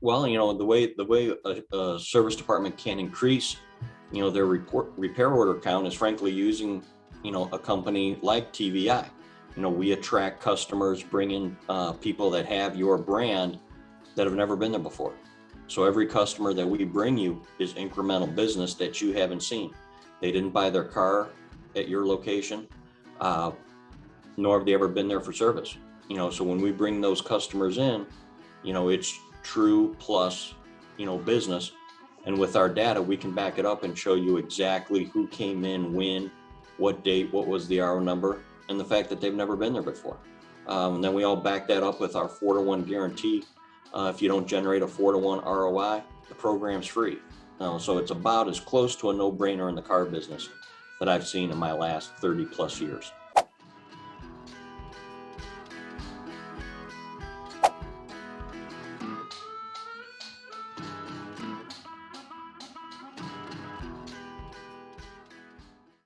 Well, the way a service department can increase, their repair order count is frankly using, a company like TVI. We attract customers, bring in people that have your brand that have never been there before. So every customer that we bring you is incremental business that you haven't seen. They didn't buy their car at your location, uh, nor have they ever been there for service. So when we bring those customers in, it's true plus, business. And with our data, we can back it up and show you exactly who came in, when, what date, what was the RO number, and the fact that they've never been there before. And then we all back that up with our 4-to-1 guarantee. If you don't generate a 4-to-1 ROI, the program's free. So it's about as close to a no-brainer in the car business that I've seen in my last 30 plus years.